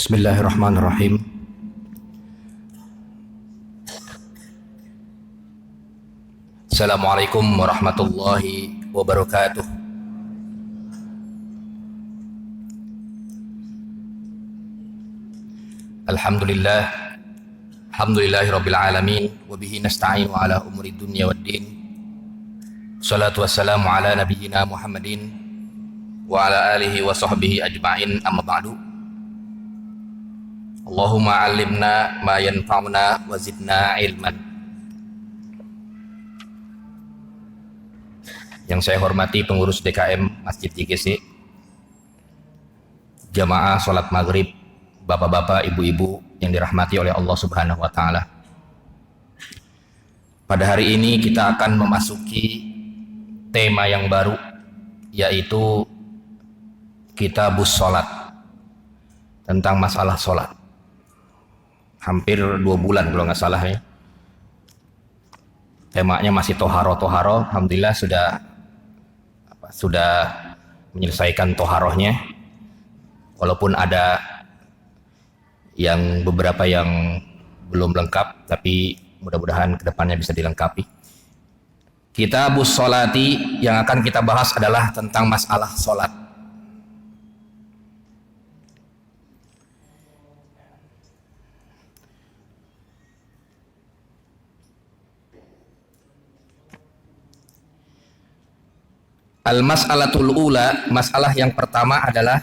Bismillahirrahmanirrahim. Assalamualaikum warahmatullahi wabarakatuh. Alhamdulillah, alhamdulillahirabbil alamin, wa bihi nasta'inu ala umuri dunya waddin. Salatu wassalamu ala nabiyyina Muhammadin wa ala alihi wa sahbihi ajma'in, amma ba'du. Allahumma 'allimna ma yanfa'una wa zidna ilman. Yang saya hormati pengurus DKM Masjid YGC, jamaah sholat maghrib, bapak-bapak, ibu-ibu yang dirahmati oleh Allah Subhanahu wa Ta'ala. Pada hari ini kita akan memasuki tema yang baru, yaitu Kitabus Sholat, tentang masalah sholat. Hampir 2 bulan kalau nggak salah ya. Temanya masih toharo. Alhamdulillah sudah menyelesaikan toharohnya. Walaupun ada yang beberapa yang belum lengkap, tapi mudah-mudahan kedepannya bisa dilengkapi. Kitabus Sholati yang akan kita bahas adalah tentang masalah sholat. Al-mas'alatul ula, masalah yang pertama adalah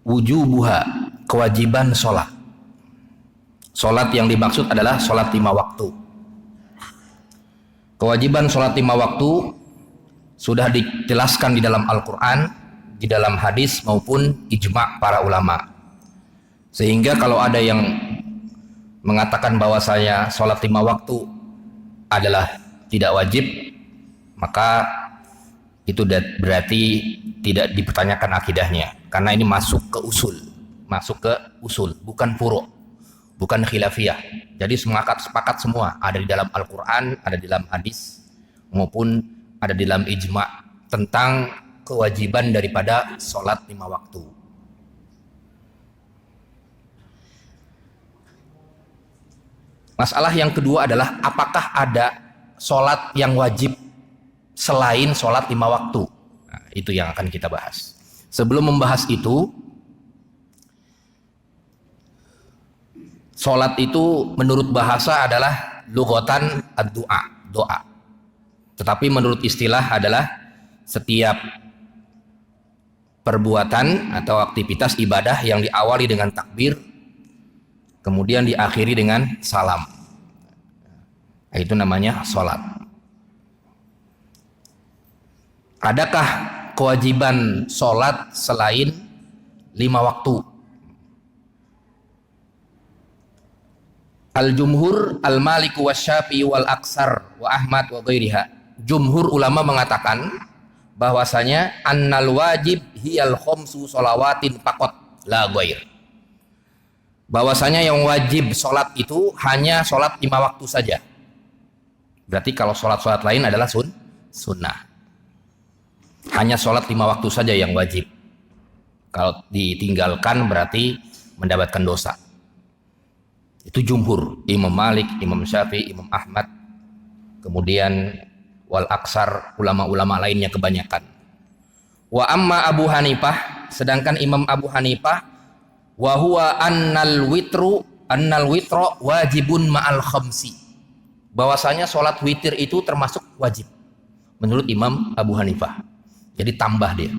wujubuha, kewajiban sholat. Sholat yang dimaksud adalah sholat 5 waktu. Kewajiban sholat 5 waktu sudah dijelaskan di dalam Al-Quran, di dalam hadis maupun ijma' para ulama. Sehingga kalau ada yang mengatakan bahwasanya sholat 5 waktu adalah tidak wajib, maka itu berarti tidak dipertanyakan akidahnya, karena ini masuk ke usul, bukan furu', bukan khilafiyah. Jadi sepakat semua, ada di dalam Al-Quran, ada di dalam hadis, maupun ada di dalam ijma' tentang kewajiban daripada sholat 5 waktu. Masalah yang kedua adalah apakah ada sholat yang wajib selain sholat 5 waktu. Nah, itu yang akan kita bahas. Sebelum membahas itu, sholat itu menurut bahasa adalah lughatan ad-du'a, doa. Tetapi menurut istilah adalah setiap perbuatan atau aktivitas ibadah yang diawali dengan takbir, kemudian diakhiri dengan salam. Nah, itu namanya sholat. Adakah kewajiban sholat selain 5 waktu? Al-jumhur, al-maliku wa syafi'i wal aksar wa ahmad wa ghairiha. Jumhur ulama mengatakan bahwasanya annal wajib hiyal khomsu sholawatin faqat la ghair. Bahwasanya yang wajib sholat itu hanya sholat 5 waktu saja. Berarti kalau sholat-sholat lain adalah sunnah. Hanya sholat 5 waktu saja yang wajib. Kalau ditinggalkan berarti mendapatkan dosa. Itu jumhur, Imam Malik, Imam Syafi'i, Imam Ahmad, kemudian wal aksar, ulama-ulama lainnya kebanyakan. Wa amma Abu Hanifah, sedangkan Imam Abu Hanifah, wa huwa annal witro wajibun ma'al khamsi. Bahwasanya sholat witir itu termasuk wajib menurut Imam Abu Hanifah. Jadi tambah dia.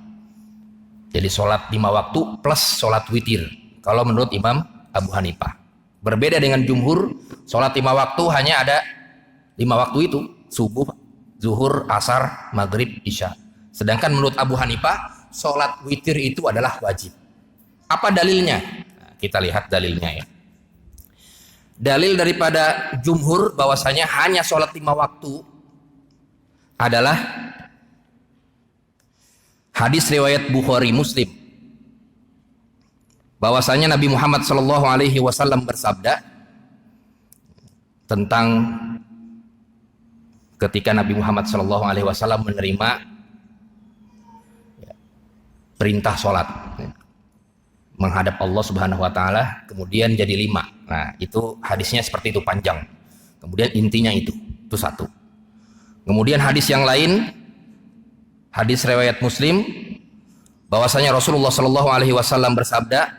Jadi sholat 5 waktu plus sholat witir. Kalau menurut Imam Abu Hanifah. Berbeda dengan jumhur, sholat 5 waktu hanya ada 5 waktu itu. Subuh, zuhur, asar, maghrib, isya. Sedangkan menurut Abu Hanifah, sholat witir itu adalah wajib. Apa dalilnya? Nah, kita lihat dalilnya ya. Dalil daripada jumhur bahwasanya hanya sholat 5 waktu adalah hadis riwayat Bukhari Muslim, bahwasanya Nabi Muhammad SAW bersabda tentang ketika Nabi Muhammad SAW menerima perintah sholat, menghadap Allah Subhanahu wa taala, kemudian jadi 5. Nah, itu hadisnya seperti itu, panjang. Kemudian intinya itu satu. Kemudian hadis yang lain, hadis riwayat Muslim, bahwasanya Rasulullah Shallallahu alaihi wasallam bersabda,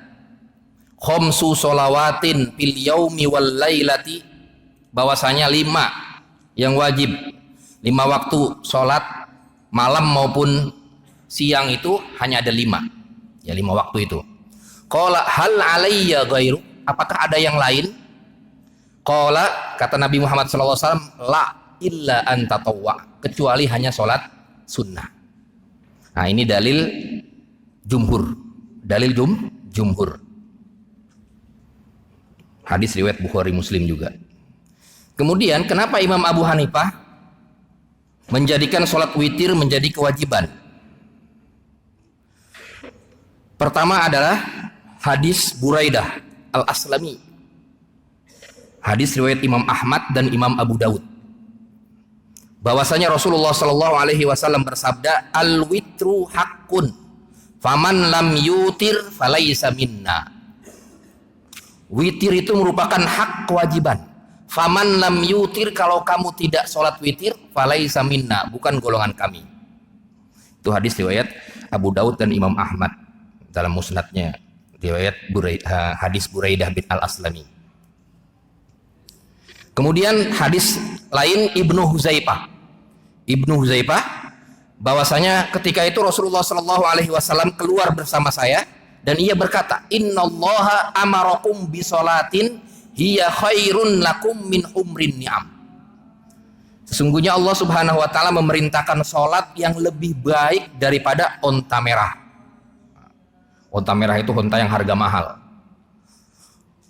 khamsu sholawatin fil yaumi wal lailati, bahwasanya 5 yang wajib, 5 waktu sholat malam maupun siang itu hanya ada 5. Ya, 5 waktu itu. Qala hal alayya ghairu, apakah ada yang lain? Qala, kata Nabi Muhammad sallallahu alaihi wasallam, la illa an tatawwa, kecuali hanya sholat sunnah. Nah, ini dalil jumhur. Dalil jumhur. Hadis riwayat Bukhari Muslim juga. Kemudian kenapa Imam Abu Hanifah menjadikan sholat witir menjadi kewajiban? Pertama adalah hadis Buraidah Al-Aslami, hadis riwayat Imam Ahmad dan Imam Abu Dawud, bahwasanya Rasulullah Shallallahu alaihi wasallam bersabda, al-witru haqqun faman lam yutir falaisa minna. Witir itu merupakan hak kewajiban. Faman lam yutir, kalau kamu tidak sholat witir, falaisa minna, bukan golongan kami. Itu hadis riwayat Abu Dawud dan Imam Ahmad dalam musnadnya, riwayat hadis Buraidah bin Al-Aslami. Kemudian hadis lain Ibnu Huzaifah, bahwasanya ketika itu Rasulullah Shallallahu alaihi wasallam keluar bersama saya dan ia berkata, innallaha amarakum bisolatin hiya khairun lakum min humrin ni'am. Sesungguhnya Allah Subhanahu wa taala memerintahkan salat yang lebih baik daripada onta merah. Onta merah itu onta yang harga mahal.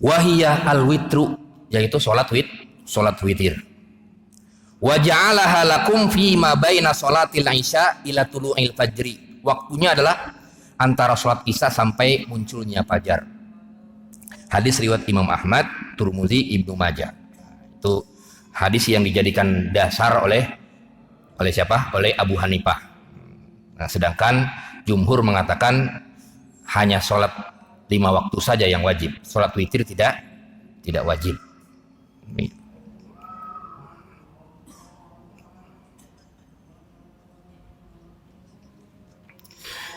Wahiyah al-witru, yaitu salat witir. Wa ja'alaha lakum fi ma baina salatil isya ila tulu'il fajri. Waktunya adalah antara salat isya sampai munculnya fajar. Hadis riwayat Imam Ahmad, Turmuzi, Ibnu Majah. Itu hadis yang dijadikan dasar oleh siapa? Oleh Abu Hanifah. Nah, sedangkan jumhur mengatakan hanya sholat 5 waktu saja yang wajib. Sholat witir tidak wajib.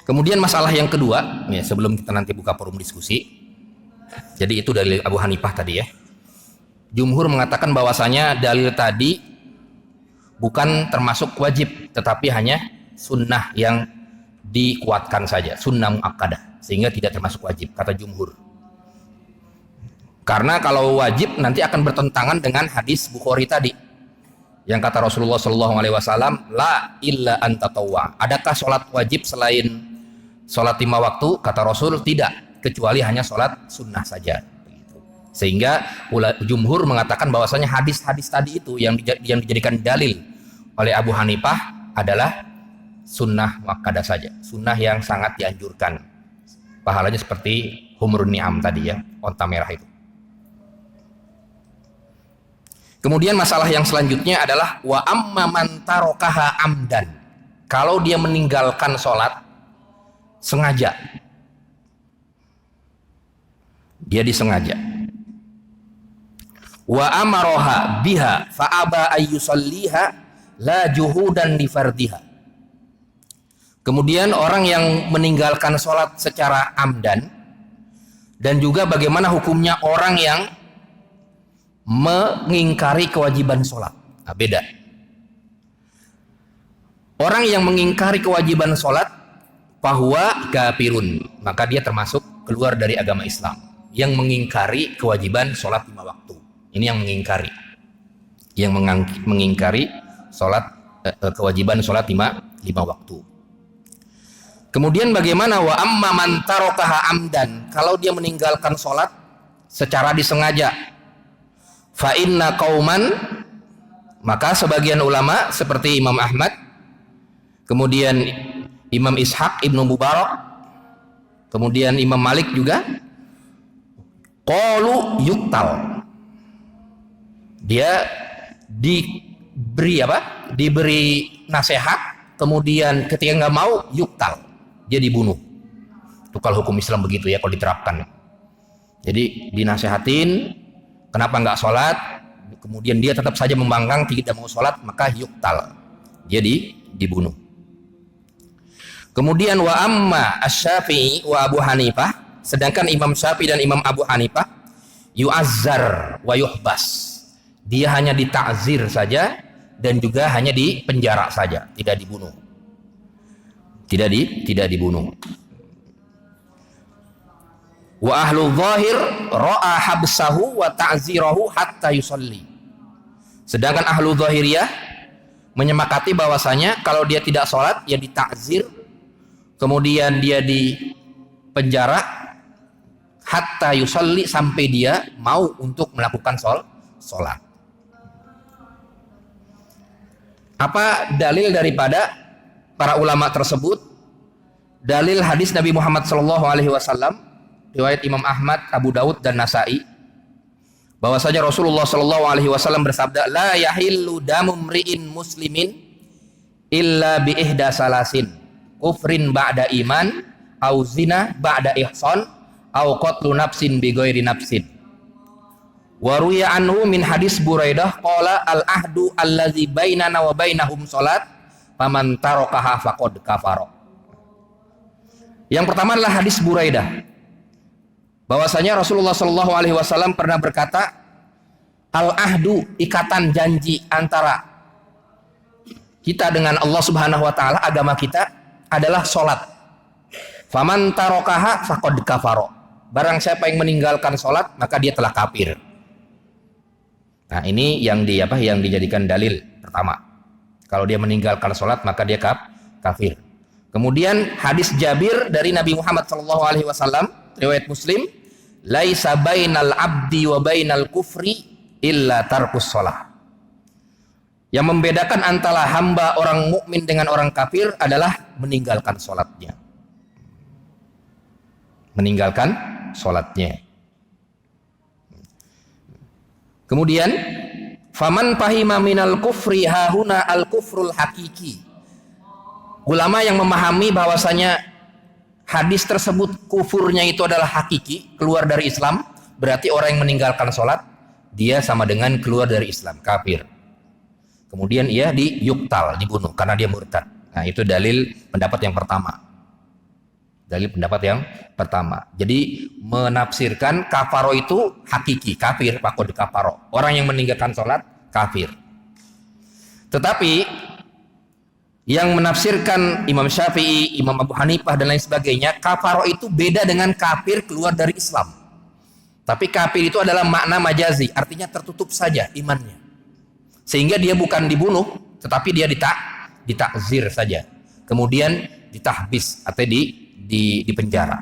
Kemudian masalah yang kedua, ya, sebelum kita nanti buka forum diskusi. Jadi itu dalil Abu Hanifah tadi ya. Jumhur mengatakan bahwasanya dalil tadi bukan termasuk wajib, tetapi hanya sunnah yang dikuatkan saja, sunnah muakkadah, sehingga tidak termasuk wajib, kata jumhur. Karena kalau wajib nanti akan bertentangan dengan hadis Bukhari tadi, yang kata Rasulullah SAW, la illa antatawwa. Adakah sholat wajib selain sholat 5 waktu? Kata Rasul, tidak, kecuali hanya sholat sunnah saja. Sehingga jumhur mengatakan bahwasanya hadis-hadis tadi itu yang dijadikan dalil oleh Abu Hanifah adalah sunnah muakkadah saja, sunnah yang sangat dianjurkan, pahalanya seperti humrun ni'am tadi ya, onta merah itu. Kemudian masalah yang selanjutnya adalah wa amma man tarokaha amdan, kalau dia meninggalkan sholat sengaja, dia disengaja. Wa amaroha biha fa'aba ayyusalliha la juhudan li fardiha. Kemudian orang yang meninggalkan sholat secara amdan, dan juga bagaimana hukumnya orang yang mengingkari kewajiban sholat. Nah, beda. Orang yang mengingkari kewajiban sholat, bahwa kafirun, maka dia termasuk keluar dari agama Islam. Yang mengingkari kewajiban sholat 5 waktu. Ini yang mengingkari. Yang mengingkari sholat, kewajiban sholat 5 waktu. Kemudian bagaimana wa amma man tarokaha amdan, kalau dia meninggalkan sholat secara disengaja, fa inna qauman, maka sebagian ulama seperti Imam Ahmad, kemudian Imam Ishaq Ibnu Mubarak, kemudian Imam Malik juga, qalu yuktal, dia diberi nasihat, kemudian ketika nggak mau yuktal, dia dibunuh. Itu kalau hukum Islam begitu ya, kalau diterapkan. Jadi dinasehatin, kenapa nggak sholat, kemudian dia tetap saja membangkang, tidak mau sholat, maka yuktal, dia dibunuh. Kemudian wa amma asy-Syafi'i wa Abu Hanifah, sedangkan Imam Syafi'i dan Imam Abu Hanifah yu'azzar wa yuhbas, dia hanya ditakzir saja dan juga hanya dipenjara saja, tidak dibunuh. Tidak dibunuh. Wa ahlu zahir ra'a habsahu wa ta'zirahu hatta yusalli. Sedangkan ahlu zahiriyah menyepakati bahwasanya kalau dia tidak sholat ya ditakzir, kemudian dia dipenjara hatta yusalli, sampai dia mau untuk melakukan sholat. Apa dalil daripada para ulama tersebut? Dalil hadis Nabi Muhammad SAW, riwayat Imam Ahmad, Abu Daud dan Nasai, bahwasanya Rasulullah SAW bersabda, la yahillu damu mri'in muslimin illa bi ihda salasin, kufrin ba'da iman, au zina ba'da ihsan, au qatlu nafsin bi ghairi nafsin. Wa ruya anhu min hadis Buraidah qala al ahdu allazi bainana wa bainahum salat faman tarakaha faqad kafara. Yang pertama adalah hadis Buraidah, bahwasanya Rasulullah SAW pernah berkata, al ahdu, ikatan janji antara kita dengan Allah Subhanahu wa taala, agama kita adalah salat. Faman tarakaha faqad kafara. Barang siapa yang meninggalkan salat maka dia telah kafir. Nah, ini yang dijadikan dalil pertama. Kalau dia meninggalkan sholat maka dia kafir. Kemudian hadis Jabir dari Nabi Muhammad SAW, riwayat Muslim, laisa bainal abdi wa bainal kufri illa tarkus sholah. Yang membedakan antara hamba orang mukmin dengan orang kafir adalah meninggalkan sholatnya. Meninggalkan sholatnya. Kemudian faman fahima minal kufri hahuna al kufrul hakiki. Ulama yang memahami bahwasanya hadis tersebut kufurnya itu adalah hakiki, keluar dari Islam, berarti orang yang meninggalkan sholat dia sama dengan keluar dari Islam, kafir. Kemudian ia diyuktal, dibunuh karena dia murtad. Nah, itu dalil pendapat yang pertama. Dalil pendapat yang pertama. Jadi menafsirkan kafaro itu hakiki, kafir, faqad kafaro. Orang yang meninggalkan sholat kafir. Tetapi yang menafsirkan Imam Syafi'i, Imam Abu Hanifah dan lain sebagainya, kafaro itu beda dengan kafir keluar dari Islam. Tapi kafir itu adalah makna majazi, artinya tertutup saja imannya. Sehingga dia bukan dibunuh, tetapi dia ditakzir saja. Kemudian ditahbis atau di penjara.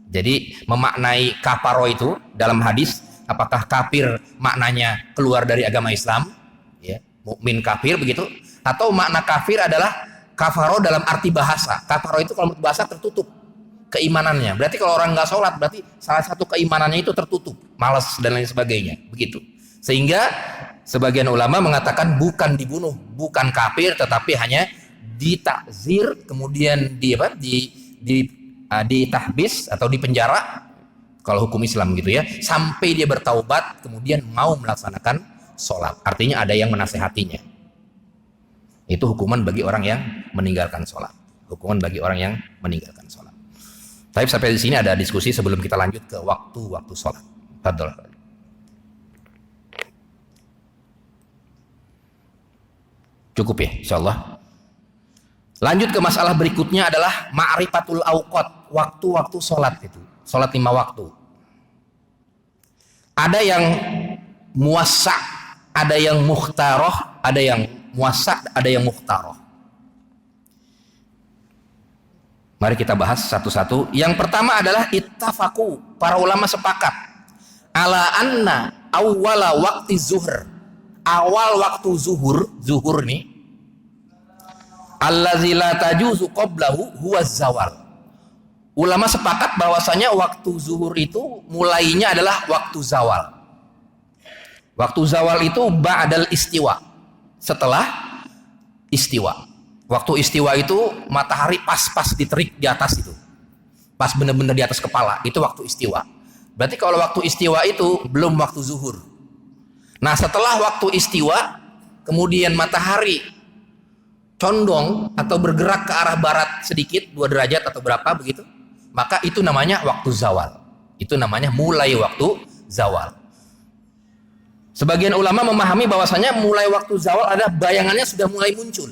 Jadi memaknai kafaro itu dalam hadis, apakah kafir maknanya keluar dari agama Islam, ya, mukmin kafir begitu, atau makna kafir adalah kafaro dalam arti bahasa. Kafaro itu kalau bahasa tertutup keimanannya. Berarti kalau orang nggak sholat berarti salah satu keimanannya itu tertutup, malas dan lain sebagainya, begitu. Sehingga sebagian ulama mengatakan bukan dibunuh, bukan kafir, tetapi hanya ditakzir, kemudian ditahbis atau dipenjara kalau hukum Islam gitu ya, sampai dia bertaubat kemudian mau melaksanakan sholat. Artinya ada yang menasehatinya. Itu hukuman bagi orang yang meninggalkan sholat. Hukuman bagi orang yang meninggalkan sholat. Tapi sampai di sini ada diskusi sebelum kita lanjut ke waktu sholat. Fadhol. Cukup ya, insyaallah. Lanjut ke masalah berikutnya adalah ma'rifatul awqat, waktu-waktu sholat itu. Sholat 5 waktu. Ada yang muwassa', ada yang mukhtaroh, ada yang muwassa', ada yang mukhtaroh. Mari kita bahas satu-satu. Yang pertama adalah ittafaqu, para ulama sepakat ala anna awwala waqti zuhr, awal waktu zuhur nih, allazi la tajuzu qablahu huwa zawal. Ulama sepakat bahwasanya waktu zuhur itu mulainya adalah waktu zawal. Waktu zawal itu ba'dal istiwa, setelah istiwa. Waktu istiwa itu matahari pas-pas di terik di atas itu. pas benar-benar di atas kepala, itu waktu istiwa. Berarti kalau waktu istiwa itu belum waktu zuhur. Nah, setelah waktu istiwa, kemudian matahari condong atau bergerak ke arah barat sedikit, 2 derajat atau berapa begitu, maka itu namanya waktu zawal. Itu namanya mulai waktu zawal. Sebagian ulama memahami bahwasanya mulai waktu zawal adalah bayangannya sudah mulai muncul.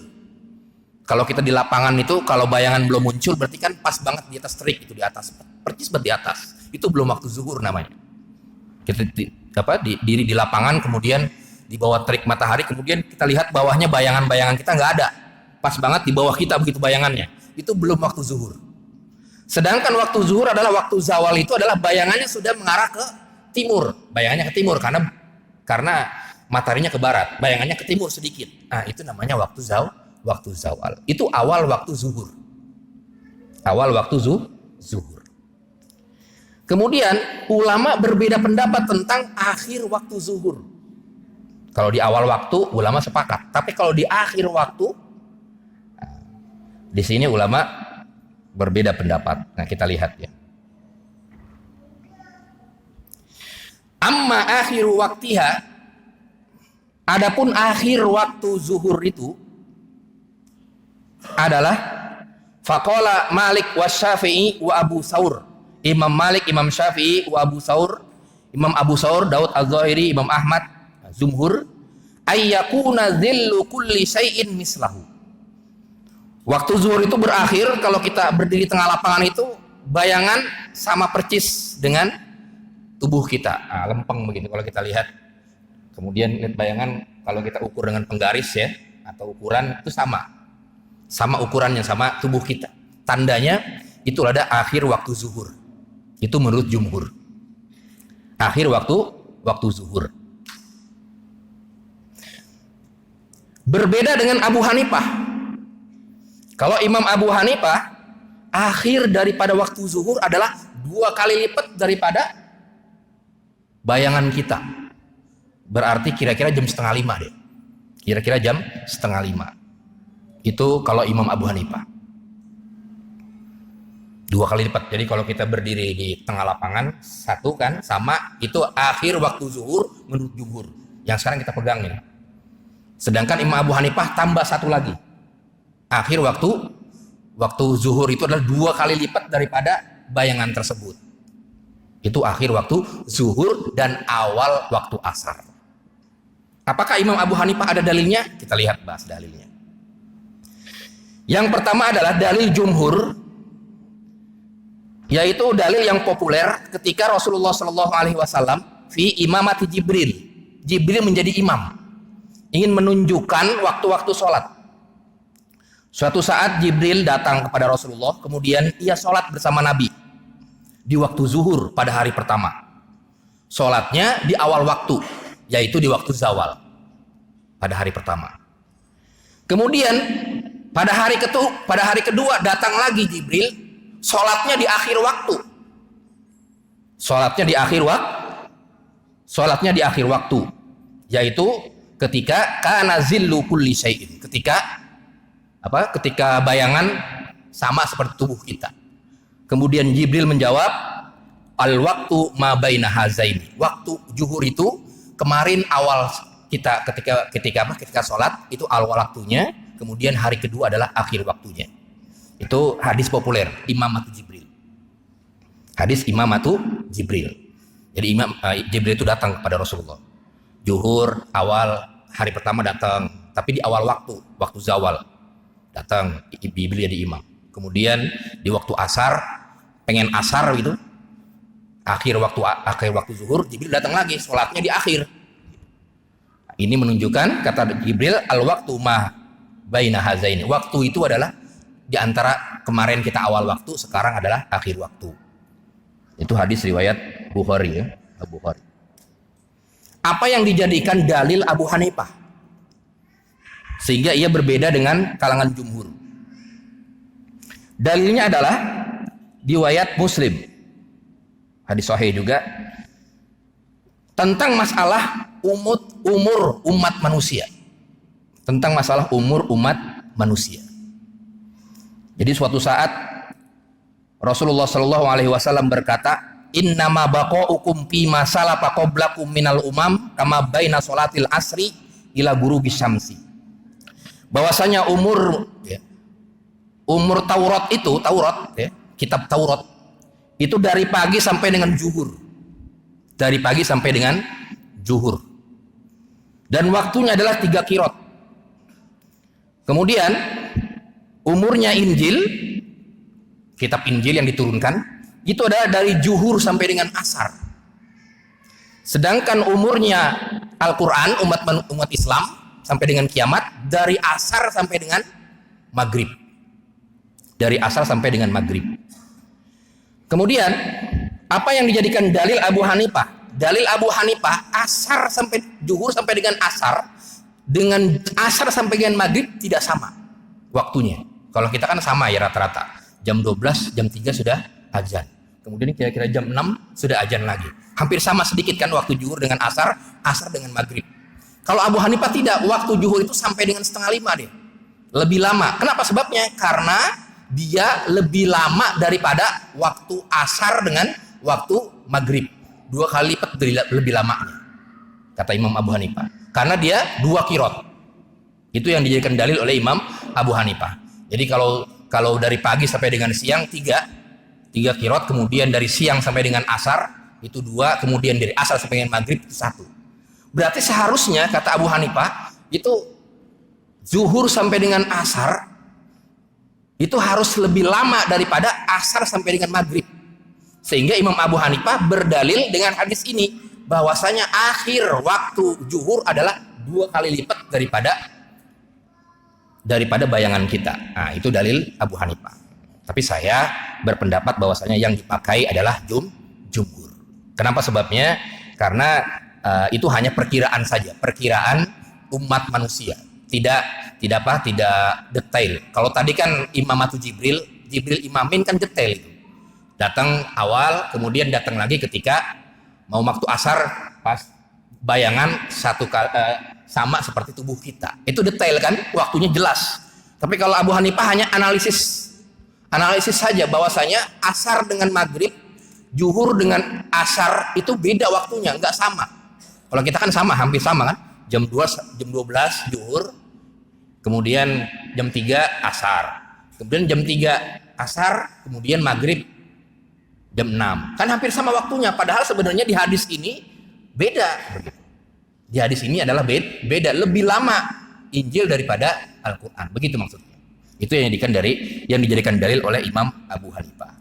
Kalau kita di lapangan itu, kalau bayangan belum muncul, berarti kan pas banget di atas terik, itu di atas, percis di atas. Itu belum waktu zuhur namanya. Kita diri di lapangan, kemudian di bawah terik matahari, kemudian kita lihat bawahnya bayangan-bayangan kita nggak ada. Pas banget di bawah kita begitu bayangannya. Itu belum waktu zuhur. Sedangkan waktu zuhur adalah waktu zawal, itu adalah bayangannya sudah mengarah ke timur. Bayangannya ke timur karena mataharinya ke barat. Bayangannya ke timur sedikit. Nah, itu namanya waktu zawal. Itu awal waktu zuhur. Awal waktu zuhur. Kemudian ulama berbeda pendapat tentang akhir waktu zuhur. Kalau di awal waktu ulama sepakat, tapi kalau di akhir waktu, di sini ulama berbeda pendapat. Nah, kita lihat ya. Amma akhiru waktiha, adapun akhir waktu zuhur itu adalah faqala Malik wa Syafi'i wa Abu Saur. Imam Malik, Imam Syafi'i wa Abu Saur, Imam Abu Saur, Daud Az-Zahiri, Imam Ahmad, Jumhur, ayyakuna dhillu kulli syai'in mislahu. Waktu zuhur itu berakhir kalau kita berdiri tengah lapangan itu bayangan sama percis dengan tubuh kita. Nah, lempeng begitu kalau kita lihat. Kemudian lihat bayangan kalau kita ukur dengan penggaris ya, atau ukuran itu sama ukurannya, sama tubuh kita. Tandanya itu ada akhir waktu zuhur. Itu menurut jumhur. Akhir waktu zuhur. Berbeda dengan Abu Hanifah. Kalau Imam Abu Hanifah, akhir daripada waktu zuhur adalah 2 kali lipat daripada bayangan kita. Berarti kira-kira jam 4:30 deh. Kira-kira jam 4:30. Itu kalau Imam Abu Hanifah. 2 kali lipat. Jadi kalau kita berdiri di tengah lapangan, satu kan, sama, itu akhir waktu zuhur menurut jumhur. Yang sekarang kita pegang ini. Sedangkan Imam Abu Hanifah tambah 1 lagi. Akhir waktu zuhur itu adalah 2 kali lipat daripada bayangan tersebut. Itu akhir waktu zuhur dan awal waktu asar. Apakah Imam Abu Hanifah ada dalilnya? Kita lihat bahas dalilnya. Yang pertama adalah dalil jumhur, yaitu dalil yang populer ketika Rasulullah SAW fi imamati Jibril. Jibril menjadi imam, ingin menunjukkan waktu-waktu sholat. Suatu saat Jibril datang kepada Rasulullah, kemudian ia sholat bersama Nabi di waktu zuhur pada hari pertama. Sholatnya di awal waktu, yaitu di waktu zawal pada hari pertama. Ya, pada hari kedua datang lagi Jibril, sholatnya di akhir waktu. Sholatnya di akhir waktu, yaitu ketika kana zillu kulli syai'in. Ketika bayangan sama seperti tubuh kita. Kemudian Jibril menjawab, al waktu ma baina hazaini. Waktu zuhur itu kemarin awal kita ketika sholat itu awal waktunya. Kemudian hari kedua adalah akhir waktunya. Itu hadis populer Imamatu Jibril. Hadis Imamatu Jibril. Jadi Jibril itu datang kepada Rasulullah. Zuhur awal hari pertama datang, tapi di awal waktu zawal datang Jibril jadi imam. Kemudian di waktu asar, pengen asar gitu, akhir waktu zuhur, Jibril datang lagi, sholatnya di akhir. Ini menunjukkan kata Jibril, al waktu ma baina hazaini. Waktu itu adalah di antara kemarin kita awal waktu, sekarang adalah akhir waktu. Itu hadis riwayat Bukhari ya, Bukhari. Apa yang dijadikan dalil Abu Hanifah sehingga ia berbeda dengan kalangan jumhur? Dalilnya adalah riwayat Muslim, hadis sahih juga, tentang masalah umur umat manusia. Tentang masalah umur umat manusia. Jadi suatu saat Rasulullah Shallallahu Alaihi Wasallam berkata, Innama baqaukum fi ma salafa qablakum minal umam kama baina salatil asri ila ghurubis syamsi. Bahwasanya umur Taurat itu, kitab Taurat itu dari pagi sampai dengan zuhur. Dari pagi sampai dengan zuhur. Dan waktunya adalah 3 qirot. Kemudian umurnya Injil, kitab Injil yang diturunkan, itu adalah dari zuhur sampai dengan asar. Sedangkan umurnya Al-Quran, umat Islam sampai dengan kiamat, dari asar sampai dengan maghrib. Dari asar sampai dengan maghrib. Kemudian apa yang dijadikan dalil Abu Hanifah? Dalil Abu Hanifah, asar sampai zuhur sampai dengan asar sampai dengan maghrib tidak sama waktunya. Kalau kita kan sama ya rata-rata. Jam 12, jam 3 sudah azan. Kemudian kira-kira jam 6 sudah azan lagi. Hampir sama sedikit kan waktu zuhur dengan asar dengan maghrib. Kalau Abu Hanifah tidak, waktu zuhur itu sampai dengan 4:30 dia. Lebih lama. Kenapa sebabnya? Karena dia lebih lama daripada waktu asar dengan waktu maghrib. 2 kali lipat lebih lamanya, kata Imam Abu Hanifah. Karena dia 2 qirot. Itu yang dijadikan dalil oleh Imam Abu Hanifah. Jadi kalau dari pagi sampai dengan siang 3 qirot, kemudian dari siang sampai dengan asar itu 2, kemudian dari asar sampai dengan maghrib itu 1. Berarti seharusnya kata Abu Hanifah itu zuhur sampai dengan asar itu harus lebih lama daripada asar sampai dengan maghrib. Sehingga Imam Abu Hanifah berdalil dengan hadis ini bahwasanya akhir waktu zuhur adalah 2 kali lipat daripada bayangan kita. Nah, itu dalil Abu Hanifah. Tapi saya berpendapat bahwasanya yang dipakai adalah jumhur. Kenapa sebabnya? Karena itu hanya perkiraan saja, perkiraan umat manusia. Tidak detail. Kalau tadi kan imamatu Jibril imamin kan detail itu. Datang awal, kemudian datang lagi ketika mau waktu asar, pas bayangan sama seperti tubuh kita. Itu detail kan, waktunya jelas. Tapi kalau Abu Hanifah hanya analisis saja bahwasanya asar dengan maghrib, zuhur dengan asar itu beda waktunya, nggak sama. Kalau kita kan sama, hampir sama kan, jam 12 zuhur, kemudian jam 3 asar, kemudian jam 3 asar, kemudian maghrib jam 6. Kan hampir sama waktunya, padahal sebenarnya di hadis ini beda. Di hadis ini adalah beda, lebih lama Injil daripada Al-Quran. Begitu maksudnya. Itu yang dijadikan dalil oleh Imam Abu Hanifah.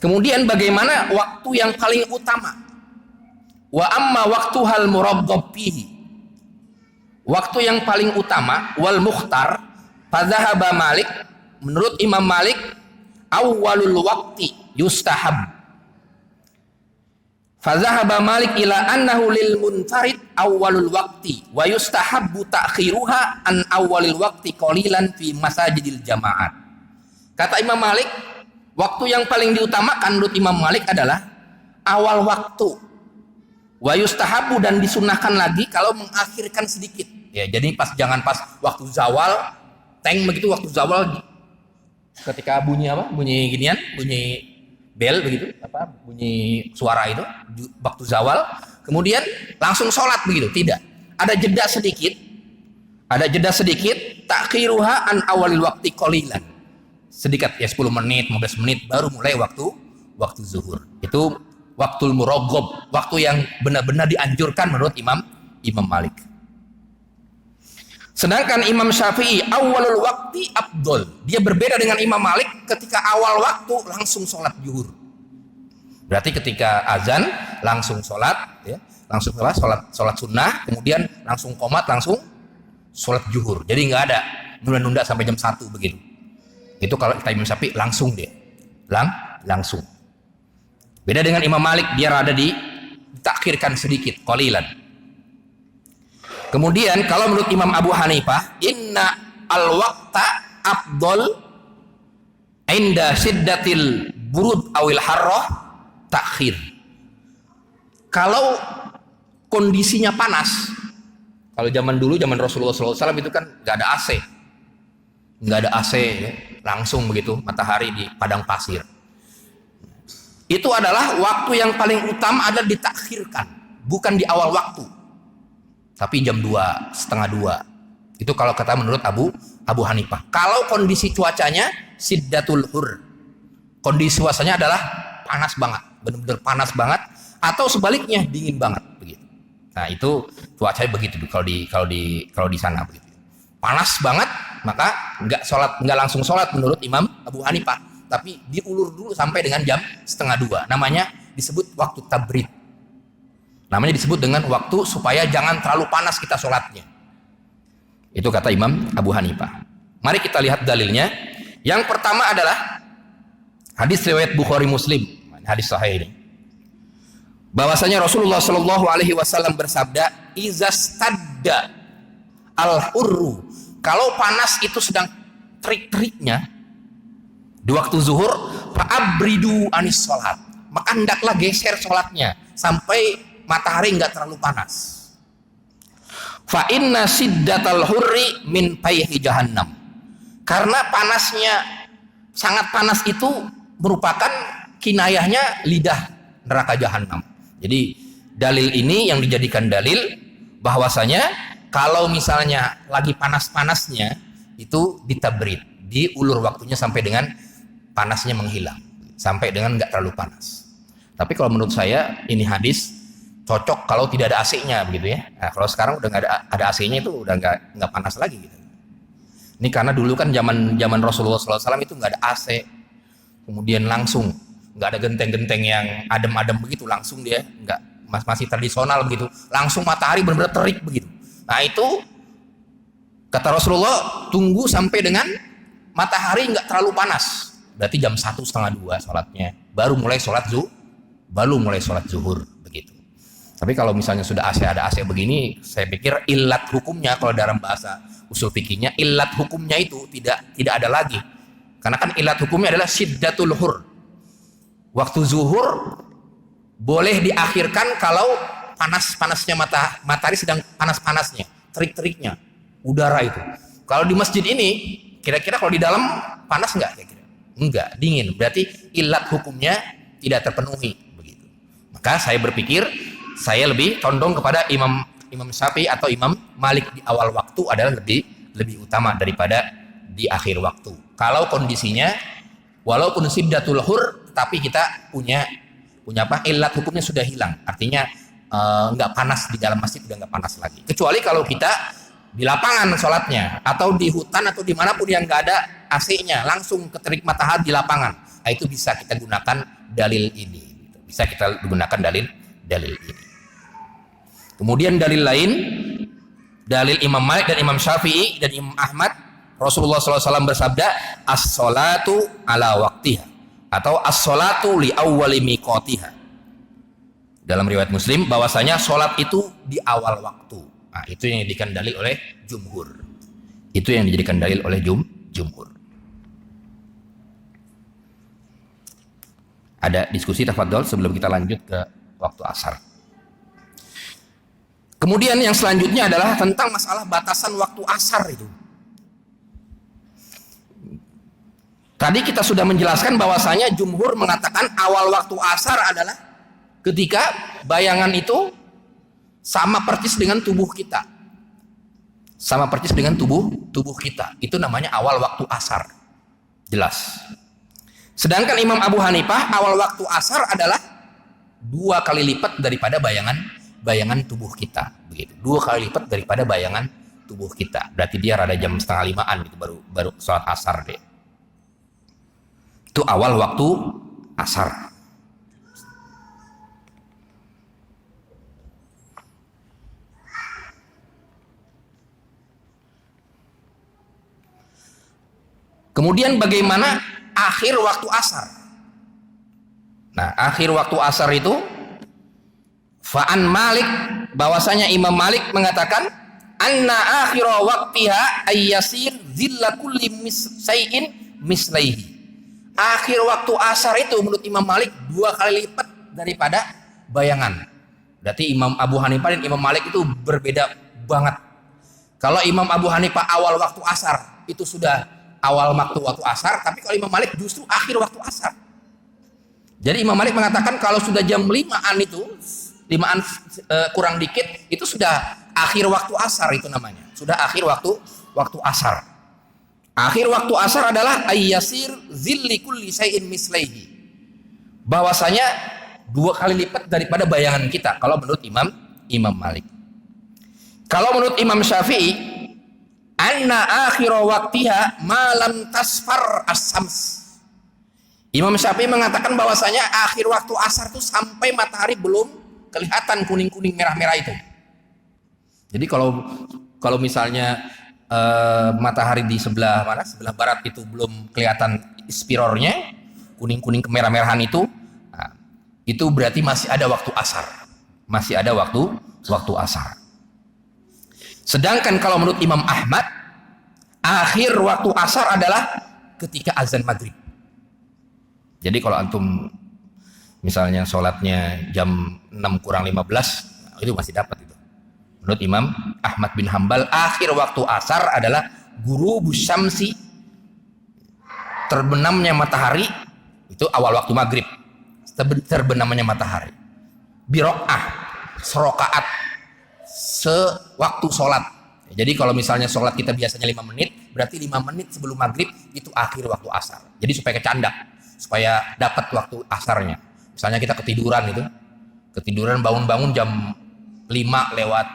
Kemudian bagaimana waktu yang paling utama? Wa amma waktu hal muraghab fihi. Waktu yang paling utama wal mukhtar fadzahaba Malik, menurut Imam Malik, awwalul waqti yustahab. Fadzahaba Malik ila annahu lil munfarid awwalul waqti wa yustahabbu ta'khiruha an awwalil waqti qalilan fi masajidil jamaat. Kata Imam Malik, waktu yang paling diutamakan menurut Imam Malik adalah awal waktu. Wa yustahabbu, dan disunahkan lagi kalau mengakhirkan sedikit. Ya, jadi jangan pas waktu zawal, begitu waktu zawal ketika bunyi ginian, bunyi bel begitu, bunyi suara itu waktu zawal, kemudian langsung sholat begitu, tidak. Ada jeda sedikit, takhiruha an awalil waqti qalilan. Sedikit ya, 10 menit, 15 menit baru mulai waktu zuhur. Itu waktul muraghab, waktu yang benar-benar dianjurkan menurut Imam Malik. Sedangkan Imam Syafi'i awalul waqti afdol. Dia berbeda dengan Imam Malik, ketika awal waktu langsung sholat zuhur. Berarti ketika azan langsung sholat, ya, langsung sholat sunnah, kemudian langsung qomat, langsung sholat zuhur. Jadi nggak ada nunda-nunda sampai jam 1 begitu. Itu kalau kita Imam Syafi'i langsung dia, langsung. Beda dengan Imam Malik, dia rada ditakhirkan sedikit, qalilan. Kemudian kalau menurut Imam Abu Hanifah, inna al-waqta afdol inda siddatil burud awil harrah takhir. Kalau kondisinya panas, kalau zaman dulu, zaman Rasulullah SAW itu kan nggak ada AC. nggak ada AC, ya, langsung begitu matahari di padang pasir. Itu adalah waktu yang paling utama adalah ditakhirkan, bukan di awal waktu, tapi jam 2, setengah 2. Itu kalau kata menurut Abu Hanifah. Kalau kondisi cuacanya siddatul hur, kondisi cuacanya adalah panas banget, benar-benar panas banget, atau sebaliknya dingin banget begitu. Nah itu cuacanya begitu kalau di sana begitu. Panas banget maka nggak langsung sholat menurut Imam Abu Hanifah, tapi diulur dulu sampai dengan jam setengah 2. Namanya disebut waktu tabrid. Namanya disebut dengan waktu supaya jangan terlalu panas kita sholatnya. Itu kata Imam Abu Hanifah. Mari kita lihat dalilnya. Yang pertama adalah hadis riwayat Bukhari Muslim, hadis sahih ini. Bahwasanya Rasulullah Shallallahu Alaihi Wasallam bersabda, "Izastadda al-hurru." Kalau panas itu sedang terik-teriknya di waktu zuhur, fa'abridu anis sholat, maka hendaklah geser sholatnya sampai matahari nggak terlalu panas. Fa inna siddatal hurri min payhi jahannam. Karena panasnya, sangat panas itu merupakan kinayahnya lidah neraka jahanam. Jadi dalil ini yang dijadikan dalil bahwasanya kalau misalnya lagi panas-panasnya itu ditabrid, diulur waktunya sampai dengan panasnya menghilang, sampai dengan nggak terlalu panas. Tapi kalau menurut saya ini hadis cocok kalau tidak ada AC-nya begitu ya. Nah, kalau sekarang udah nggak ada AC-nya itu udah nggak panas lagi gitu. Ini karena dulu kan zaman Rasulullah SAW itu nggak ada AC, kemudian langsung nggak ada genteng-genteng yang adem-adem begitu, langsung dia nggak masih tradisional begitu, langsung matahari benar-benar terik begitu. Nah itu kata Rasulullah tunggu sampai dengan matahari nggak terlalu panas, berarti jam 1, setengah 2 sholatnya, baru mulai sholat zuhur begitu. Tapi kalau misalnya sudah ada AC begini, saya pikir illat hukumnya kalau dalam bahasa usul fikihnya, illat hukumnya itu tidak ada lagi. Karena kan illat hukumnya adalah siddatul hur. Waktu zuhur boleh diakhirkan kalau panas-panasnya matahari sedang panas-panasnya, terik-teriknya udara itu. Kalau di masjid ini, kira-kira kalau di dalam panas nggak kira-kira? Enggak, dingin. Berarti illat hukumnya tidak terpenuhi begitu. Maka saya berpikir saya lebih condong kepada Imam Syafi'i atau Imam Malik di awal waktu adalah lebih utama daripada di akhir waktu. Kalau kondisinya walaupun siddatul hur, tapi kita punya apa? Illat hukumnya sudah hilang. Artinya nggak panas di dalam masjid, udah nggak panas lagi. Kecuali kalau kita di lapangan sholatnya atau di hutan atau dimanapun yang nggak ada AC-nya, langsung ke terik matahari di lapangan. Nah, itu bisa kita gunakan dalil ini. Bisa kita gunakan dalil ini. Kemudian dalil lain, dalil Imam Malik dan Imam Syafi'i dan Imam Ahmad, Rasulullah SAW bersabda, as-sholatu ala waktiha, atau as-sholatu li awwali miqatiha. Dalam riwayat Muslim bahwasanya sholat itu di awal waktu. Nah, itu yang dijadikan dalil oleh jumhur. Itu yang dijadikan dalil oleh jumhur. Ada diskusi tafadhol sebelum kita lanjut ke waktu asar. Kemudian yang selanjutnya adalah tentang masalah batasan waktu asar itu. Tadi kita sudah menjelaskan bahwasanya jumhur mengatakan awal waktu asar adalah ketika bayangan itu sama persis dengan tubuh kita. Sama persis dengan tubuh kita. Itu namanya awal waktu asar. Jelas. Sedangkan Imam Abu Hanifah awal waktu asar adalah 2 kali lipat daripada bayangan tubuh kita, begitu. 2 kali lipat daripada bayangan tubuh kita. Berarti dia rada jam 4:30 gitu baru sholat asar deh. Itu awal waktu asar. Kemudian bagaimana akhir waktu asar? Nah, akhir waktu asar itu Fa'an Malik, bahwasanya Imam Malik mengatakan anna akhira waqtiha ayyasir zilla kulli sayyin mislaihi. Akhir waktu asar itu menurut Imam Malik 2 kali lipat daripada bayangan. Berarti Imam Abu Hanifah dan Imam Malik itu berbeda banget. Kalau Imam Abu Hanifah awal waktu asar itu sudah awal waktu asar, tapi kalau Imam Malik justru akhir waktu asar. Jadi Imam Malik mengatakan kalau sudah jam 5-an itu, 5-an kurang dikit, itu sudah akhir waktu asar itu namanya. Sudah akhir waktu asar. Akhir waktu asar adalah ayyasir zilli kulli syai'in mislaihi. Bahwasanya 2 kali lipat daripada bayangan kita kalau menurut Imam Malik. Kalau menurut Imam Syafi'i, anna akhira waqtiha ma lam tasfar as-sams. Imam Syafi'i mengatakan bahwasanya akhir waktu asar itu sampai matahari belum kelihatan kuning-kuning merah-merah itu. Jadi kalau misalnya matahari di sebelah barat itu belum kelihatan spirornya, kuning-kuning kemerah-merahan itu, nah, itu berarti masih ada waktu asar. Masih ada waktu asar. Sedangkan kalau menurut Imam Ahmad, akhir waktu asar adalah ketika azan maghrib. Jadi kalau antum misalnya sholatnya jam 6 kurang 15, itu masih dapat itu. Menurut Imam Ahmad bin Hambal, akhir waktu asar adalah ghurubus syamsi, terbenamnya matahari, itu awal waktu maghrib, terbenamnya matahari. Birok'ah, serokaat, sewaktu sholat. Jadi kalau misalnya sholat kita biasanya 5 menit, berarti 5 menit sebelum maghrib itu akhir waktu asar. Jadi supaya kecandak, supaya dapat waktu asarnya. Misalnya kita ketiduran bangun-bangun jam 5 lewat,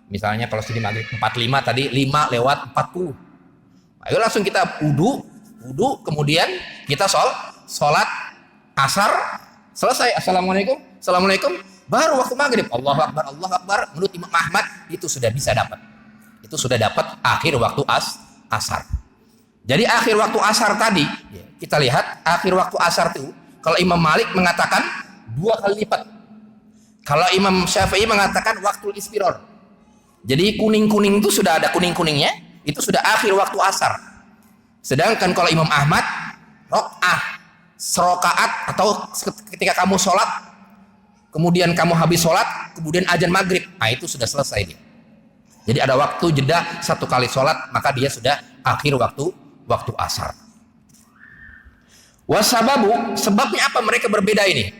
misalnya kalau sedih maghrib 45 tadi 5 lewat 40. Ayo langsung kita wudu, kemudian kita sholat asar, selesai, assalamualaikum, baru waktu maghrib, Allahu Akbar. Menurut Imam Ahmad itu sudah bisa dapat. Itu sudah dapat akhir waktu asar. Jadi akhir waktu asar tadi, kita lihat akhir waktu asar itu, kalau Imam Malik mengatakan 2 kali lipat. Kalau Imam Syafi'i mengatakan waktu ispiror. Jadi kuning-kuning itu sudah ada kuning-kuningnya, itu sudah akhir waktu asar. Sedangkan kalau Imam Ahmad, rok'ah, serokaat, atau ketika kamu sholat, kemudian kamu habis sholat, kemudian azan maghrib, nah itu sudah selesai dia. Jadi ada waktu jeda 1 kali sholat, maka dia sudah akhir waktu asar. Wasababu, sebabnya apa mereka berbeda ini?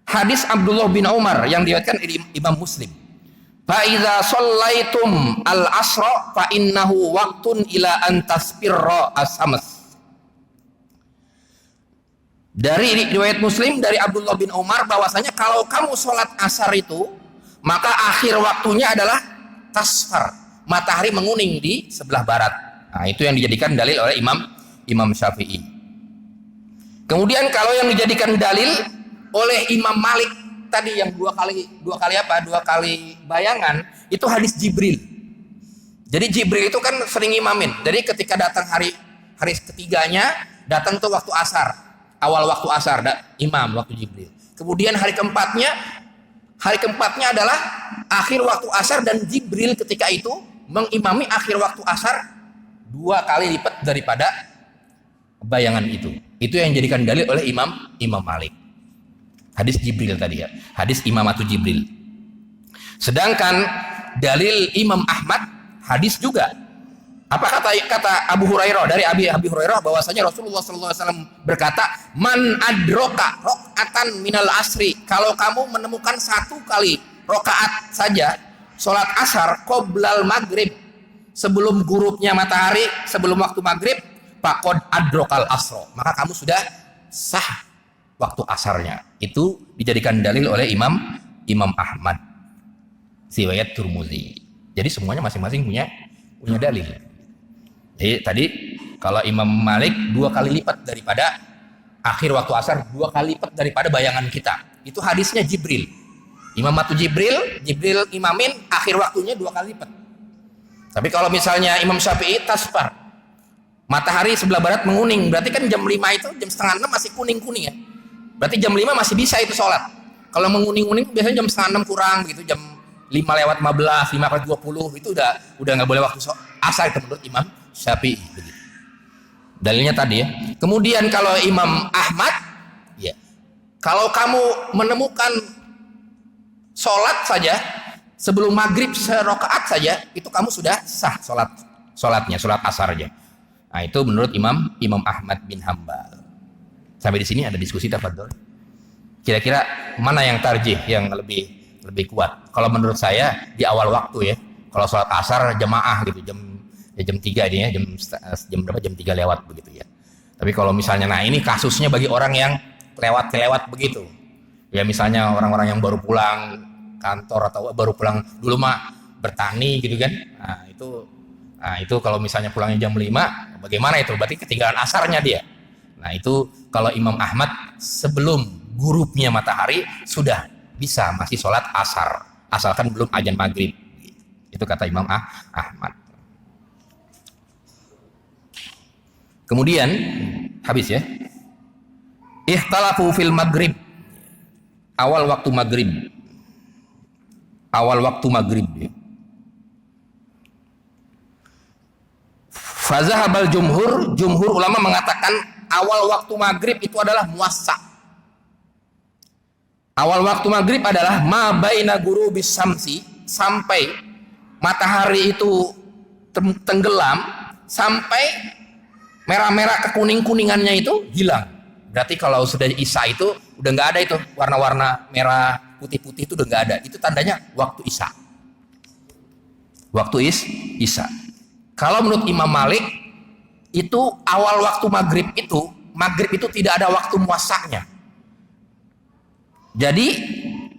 Hadis Abdullah bin Umar yang diriwayatkan Imam Muslim. Fa idza shallaitum al-asra fa innahu waqtun ila an tasfirra as-sams. Dari riwayat Muslim dari Abdullah bin Umar bahwasanya kalau kamu sholat asar itu, maka akhir waktunya adalah tasfar, matahari menguning di sebelah barat. Nah, itu yang dijadikan dalil oleh Imam Syafi'i. Kemudian kalau yang dijadikan dalil oleh Imam Malik tadi yang dua kali bayangan, itu hadis Jibril. Jadi Jibril itu kan sering imamin. Jadi ketika datang hari ketiganya, datang tuh waktu asar, awal waktu asar, imam waktu Jibril. Kemudian hari keempatnya adalah akhir waktu asar, dan Jibril ketika itu mengimami akhir waktu asar 2 kali lipat daripada bayangan itu. Itu yang dijadikan dalil oleh Imam Malik. Hadis Jibril tadi ya, hadis Imamatu Jibril. Sedangkan dalil Imam Ahmad hadis juga. Apa kata Abu Hurairah, dari Abi Hurairah bahwasanya Rasulullah SAW berkata, man adroka rokatan minal asri, kalau kamu menemukan 1 kali rokaat saja sholat asar qoblal maghrib, sebelum gurubnya matahari, sebelum waktu maghrib, faqad adrokal asro, maka kamu sudah sah waktu asarnya. Itu dijadikan dalil oleh Imam Ahmad, riwayat Tirmidzi. Jadi semuanya masing-masing punya dalil. Jadi tadi kalau Imam Malik 2 kali lipat daripada akhir waktu asar, 2 kali lipat daripada bayangan kita. Itu hadisnya Jibril. Imamatu Jibril imamin akhir waktunya 2 kali lipat. Tapi kalau misalnya Imam Syafi'i tasfar, matahari sebelah barat menguning, berarti kan jam 5 itu, jam setengah 6 masih kuning-kuning ya. Berarti jam 5 masih bisa itu sholat. Kalau menguning-kuning biasanya jam setengah 6 kurang begitu, jam 5 lewat 15, 5 lewat 20, itu udah nggak boleh waktu asar itu menurut Imam Syafi'i begitu. Dalilnya tadi ya. Kemudian kalau Imam Ahmad, ya, kalau kamu menemukan sholat saja sebelum maghrib serokaat saja, itu kamu sudah sah sholat asar aja. Nah, itu menurut Imam Ahmad bin Hambal. Sampai di sini ada diskusi, tafadhol. Kira-kira mana yang tarjih, yang lebih kuat? Kalau menurut saya di awal waktu ya. Kalau sholat asar jamaah gitu jam 3 ini ya, jam berapa? Jam 3 lewat begitu ya. Tapi kalau misalnya, nah ini kasusnya bagi orang yang lewat begitu. Ya misalnya orang-orang yang baru pulang kantor atau baru pulang dulu mah bertani gitu kan. Nah, itu kalau misalnya pulangnya jam 5, bagaimana itu? Berarti ketinggalan asarnya dia. Nah, itu kalau Imam Ahmad sebelum gurubnya matahari sudah bisa masih sholat asar, asalkan belum azan maghrib. Itu kata Imam Ahmad. Kemudian habis ya. Ikhtalafu fil maghrib. Awal waktu maghrib. Ya. Fazahabal jumhur ulama mengatakan awal waktu maghrib itu adalah muwassa. Awal waktu maghrib adalah ma baina ghurubis samsi, sampai matahari itu tenggelam, sampai merah-merah kekuning-kuningannya itu hilang. Berarti kalau sudah isya itu udah nggak ada itu warna-warna merah putih-putih, itu udah nggak ada. Itu tandanya waktu isya. Waktu isya. Kalau menurut Imam Malik itu awal waktu maghrib itu tidak ada waktu muasanya. Jadi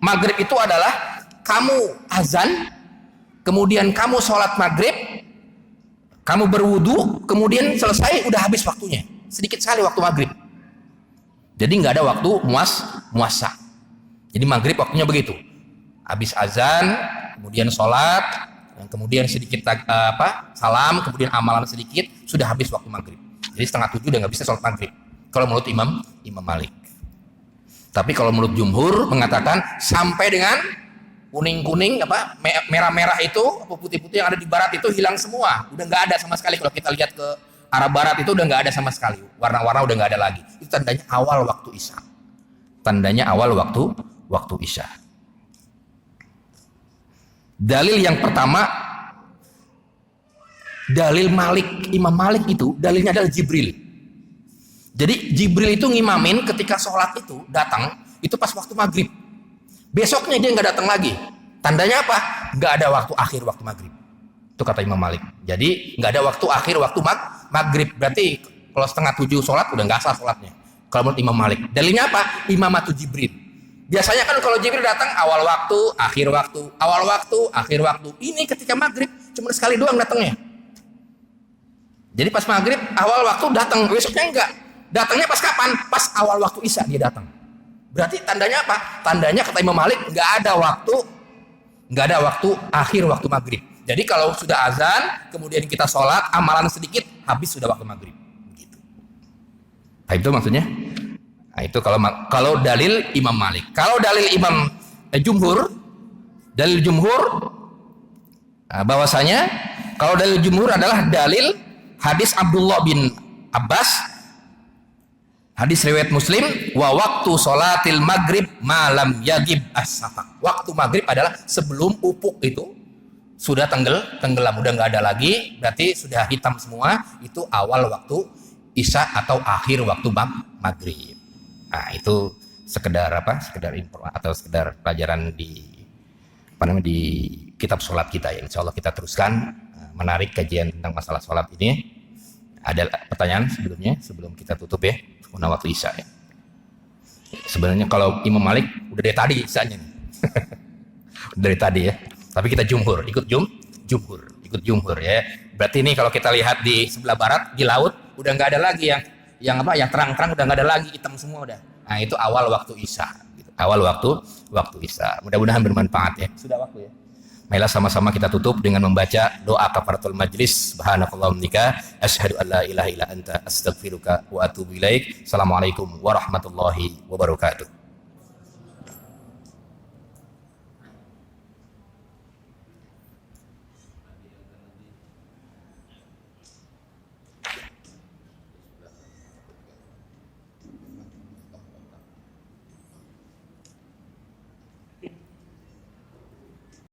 maghrib itu adalah kamu azan, kemudian kamu sholat maghrib, kamu berwudu, kemudian selesai, udah habis waktunya. Sedikit sekali waktu maghrib. Jadi nggak ada waktu muasa. Jadi maghrib waktunya begitu. Habis azan, kemudian sholat, dan kemudian sedikit salam, kemudian amalan sedikit, sudah habis waktu maghrib. Jadi 6:30 udah nggak bisa sholat maghrib. Kalau menurut Imam Malik. Tapi kalau menurut jumhur mengatakan sampai dengan kuning-kuning merah-merah itu, putih-putih yang ada di barat itu hilang semua, udah nggak ada sama sekali. Kalau kita lihat ke arah barat itu udah nggak ada sama sekali, warna-warna udah nggak ada lagi. Itu tandanya awal waktu isya. Tandanya awal waktu isya. Dalil yang pertama, dalil Imam Malik itu dalilnya adalah Jibril. Jadi Jibril itu ngimamin ketika sholat itu datang itu pas waktu maghrib. Besoknya dia nggak datang lagi. Tandanya apa? Nggak ada waktu akhir waktu maghrib. Itu kata Imam Malik. Jadi nggak ada waktu akhir waktu maghrib. Berarti kalau 6:30 sholat udah nggak sah sholatnya. Kalau menurut Imam Malik. Dalilnya apa? Imamatu Jibril. Biasanya kan kalau Jibril datang awal waktu, akhir waktu, awal waktu, akhir waktu. Ini ketika maghrib cuma sekali doang datangnya. Jadi pas maghrib awal waktu datang, besoknya enggak. Datangnya pas kapan? Pas awal waktu isya dia datang. Berarti tandanya apa? Tandanya kata Imam Malik nggak ada waktu akhir waktu maghrib. Jadi kalau sudah azan, kemudian kita sholat, amalan sedikit, habis sudah waktu maghrib. Begitu. Nah, itu maksudnya. Nah, itu kalau dalil Imam Malik. Kalau dalil dalil jumhur, bahwasanya kalau dalil jumhur adalah dalil hadis Abdullah bin Abbas. Hadis riwayat Muslim, wa waktu sholatil maghrib malam yagib as-safaq. Waktu maghrib adalah sebelum ufuk itu sudah tenggelam, udah nggak ada lagi, berarti sudah hitam semua. Itu awal waktu isya atau akhir waktu maghrib. Nah, itu sekedar info atau sekedar pelajaran di kitab sholat kita ya. Insya Allah kita teruskan menarik kajian tentang masalah sholat ini. Ada pertanyaan sebelum kita tutup ya, waktu isya ya. Sebenarnya kalau Imam Malik udah dari tadi isyanya nih. Dari tadi ya. Tapi kita ikut jumhur ya. Berarti ini kalau kita lihat di sebelah barat di laut udah nggak ada lagi yang terang-terang, udah nggak ada lagi, hitam semua udah. Nah, itu awal waktu isya gitu. Awal waktu isya. Mudah-mudahan bermanfaat ya. Sudah waktu ya. Marilah sama-sama kita tutup dengan membaca doa kafaratul majlis. Subhanakallahumma asyhadu an la ilaha illa anta astaghfiruka wa atubu ilaik. Assalamualaikum warahmatullahi wabarakatuh.